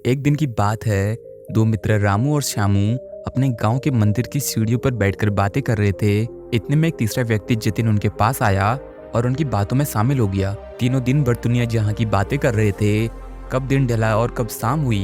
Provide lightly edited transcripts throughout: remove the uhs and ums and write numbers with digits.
एक दिन की बात है। दो मित्र रामू और श्यामू अपने गांव के मंदिर की सीढ़ियों पर बैठकर बातें कर रहे थे। इतने में एक तीसरा व्यक्ति जतिन उनके पास आया और उनकी बातों में शामिल हो गया। तीनों दिन भर दुनिया जहां की बातें कर रहे थे। कब दिन ढला और कब शाम हुई,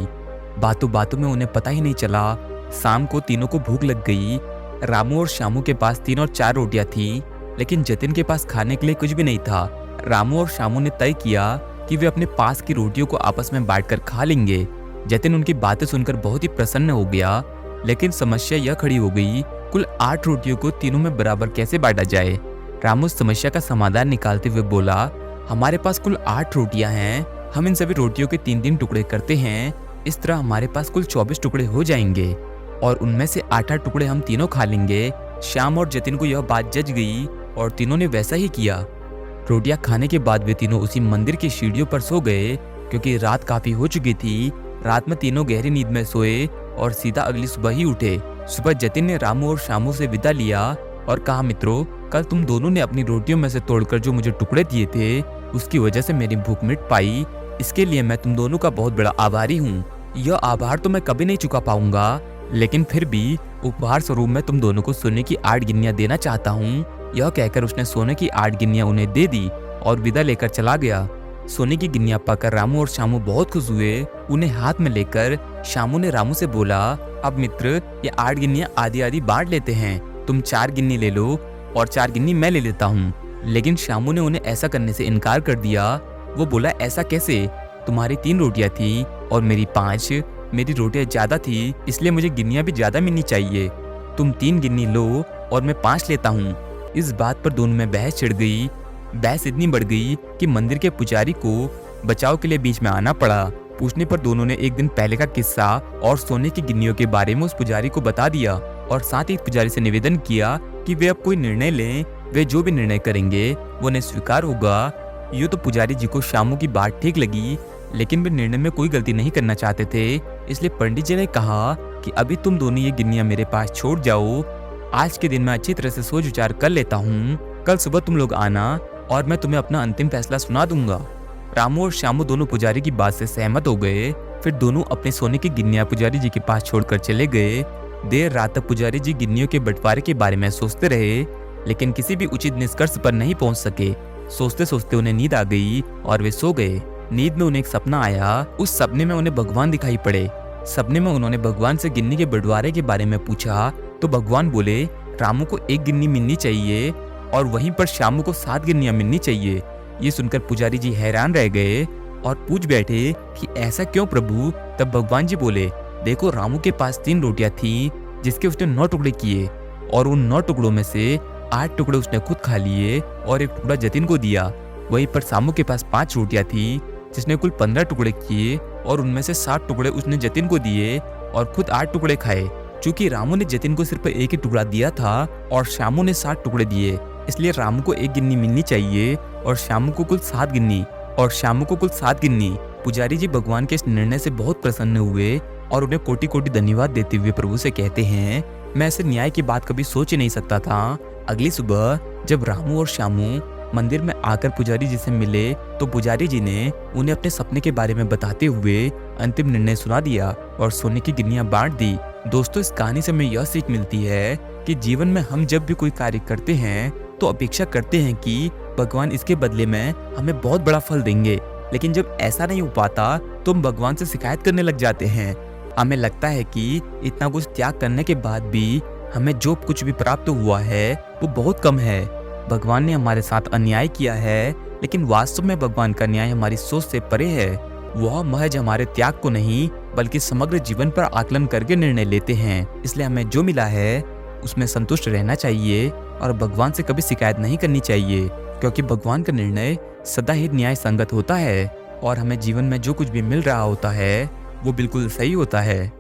बातों बातों में उन्हें पता ही नहीं चला। शाम को तीनों को भूख लग गई। रामू और श्यामू के पास 3 और 4 रोटियां थी, लेकिन जतिन के पास खाने के लिए कुछ भी नहीं था। रामू और श्यामू ने तय किया कि वे अपने पास की रोटियों को आपस में बांटकर खा लेंगे। जतिन उनकी बातें सुनकर बहुत ही प्रसन्न हो गया, लेकिन समस्या यह खड़ी हो गई, कुल 8 रोटियों को तीनों में बराबर कैसे बांटा जाए। रामू समस्या का समाधान निकालते हुए बोला, हमारे पास कुल 8 रोटियां हैं, हम इन सभी रोटियों के 3-3 टुकड़े करते हैं। इस तरह हमारे पास कुल 24 टुकड़े हो जाएंगे और उनमें से 8-8 टुकड़े हम तीनों खा लेंगे। श्याम और जतिन को यह बात जच गई और तीनों ने वैसा ही किया। रोटियां खाने के बाद वे तीनों उसी मंदिर की सीढ़ियों पर सो गए, क्योंकि रात काफी हो चुकी थी। रात में तीनों गहरी नींद में सोए और सीधा अगली सुबह ही उठे। सुबह जतिन ने रामू और श्यामू से विदा लिया और कहा, मित्रों, कल तुम दोनों ने अपनी रोटियों में से तोड़कर जो मुझे टुकड़े दिए थे, उसकी वजह से मेरी भूख मिट पाई। इसके लिए मैं तुम दोनों का बहुत बड़ा आभारी हूँ। यह आभार तो मैं कभी नहीं चुका पाऊंगा, लेकिन फिर भी उपहार स्वरूप मैं तुम दोनों को सोने की 8 गिन्नियां देना चाहता हूँ। यह कहकर उसने सोने की 8 गिन्नियां उन्हें दे दी और विदा लेकर चला गया। सोने की गिन्नियां पाकर रामू और श्यामू बहुत खुश हुए। उन्हें हाथ में लेकर श्यामू ने रामू से बोला, अब मित्र, ये 8 गिन्नियां आधी आधी बांट लेते हैं। तुम 4 गिन्नी ले लो और 4 गिन्नी मैं ले लेता हूँ। लेकिन श्यामू ने उन्हें ऐसा करने से इनकार कर दिया। वो बोला, ऐसा कैसे? तुम्हारी 3 रोटियां थी और मेरी 5। मेरी रोटियां ज्यादा थी, इसलिए मुझे गिन्नियां भी ज्यादा मिलनी चाहिए। तुम 3 गिन्नी लो और मैं 5 लेता हूँ। इस बात पर दोनों में बहस छिड़ गई। बहस इतनी बढ़ गई कि मंदिर के पुजारी को बचाव के लिए बीच में आना पड़ा। पूछने पर दोनों ने एक दिन पहले का किस्सा और सोने की गिन्नियों के बारे में उस पुजारी को बता दिया और साथ ही पुजारी से निवेदन किया कि वे अब कोई निर्णय लें। वे जो भी निर्णय करेंगे वो उन्हें स्वीकार होगा। यूँ तो पुजारी जी को श्यामू की बात ठीक लगी, लेकिन वे निर्णय में कोई गलती नहीं करना चाहते थे। इसलिए पंडित जी ने कहा कि अभी तुम दोनों ये गिन्नियां मेरे पास छोड़ जाओ। आज के दिन मैं अच्छी तरह से सोच विचार कर लेता हूँ। कल सुबह तुम लोग आना और मैं तुम्हें अपना अंतिम फैसला सुना दूंगा। रामू और श्यामू दोनों पुजारी की बात से सहमत हो गए। फिर दोनों अपने सोने की गिन्नियां पुजारी जी के पास छोड़कर चले गए। देर रात तक पुजारी जी गिन्नियों के बंटवारे के बारे में सोचते रहे, लेकिन किसी भी उचित निष्कर्ष पर नहीं पहुंच सके। सोचते सोचते उन्हें नींद आ गई और वे सो गए। नींद में उन्हें एक सपना आया। उस सपने में उन्हें भगवान दिखाई पड़े। सपने में उन्होंने भगवान से गिन्नी के बंटवारे के बारे में पूछा तो भगवान बोले, रामू को 1 गिन्नी मिलनी चाहिए और वहीं पर श्यामू को 7 गिन्नियां मिलनी चाहिए। ये सुनकर पुजारी जी हैरान रह गए और पूछ बैठे कि ऐसा क्यों प्रभु? तब भगवान जी बोले, देखो, रामू के पास 3 रोटियां थी जिसके उसने 9 टुकड़े किए और उन 9 टुकड़ों में से 8 टुकड़े उसने खुद खा लिए और 1 टुकड़ा जतिन को दिया। वहीं पर श्यामू के पास 5 रोटियां थी जिसने कुल 15 टुकड़े किए और उनमें से 7 टुकड़े उसने जतिन को दिए और खुद 8 टुकड़े खाए। चूंकि रामू ने जतिन को सिर्फ 1 ही टुकड़ा दिया था और श्यामू ने 7 टुकड़े दिए, इसलिए रामू को 1 गिन्नी मिलनी चाहिए और श्यामू को कुल 7 गिन्नी। पुजारी जी भगवान के इस निर्णय से बहुत प्रसन्न हुए और उन्हें कोटि कोटि धन्यवाद देते हुए प्रभु से कहते हैं, मैं ऐसे न्याय की बात कभी सोच ही नहीं सकता था। अगली सुबह जब रामू और श्यामू मंदिर में आकर पुजारी जी से मिले तो पुजारी जी ने उन्हें अपने सपने के बारे में बताते हुए अंतिम निर्णय सुना दिया और सोने की गिन्नियां बांट दी। दोस्तों, इस कहानी से हमें यह सीख मिलती है कि जीवन में हम जब भी कोई कार्य करते हैं तो अपेक्षा करते हैं कि भगवान इसके बदले में हमें बहुत बड़ा फल देंगे, लेकिन जब ऐसा नहीं हो पाता तो हम भगवान से शिकायत करने लग जाते हैं। हमें लगता है कि इतना कुछ त्याग करने के बाद भी हमें जो कुछ भी प्राप्त हुआ है वो बहुत कम है। भगवान ने हमारे साथ अन्याय किया है, लेकिन वास्तव में भगवान का न्याय हमारी सोच से परे है। वह महज हमारे त्याग को नहीं बल्कि समग्र जीवन पर आकलन करके निर्णय लेते हैं। इसलिए हमें जो मिला है उसमें संतुष्ट रहना चाहिए और भगवान से कभी शिकायत नहीं करनी चाहिए, क्योंकि भगवान का निर्णय सदा ही न्याय संगत होता है और हमें जीवन में जो कुछ भी मिल रहा होता है वो बिल्कुल सही होता है।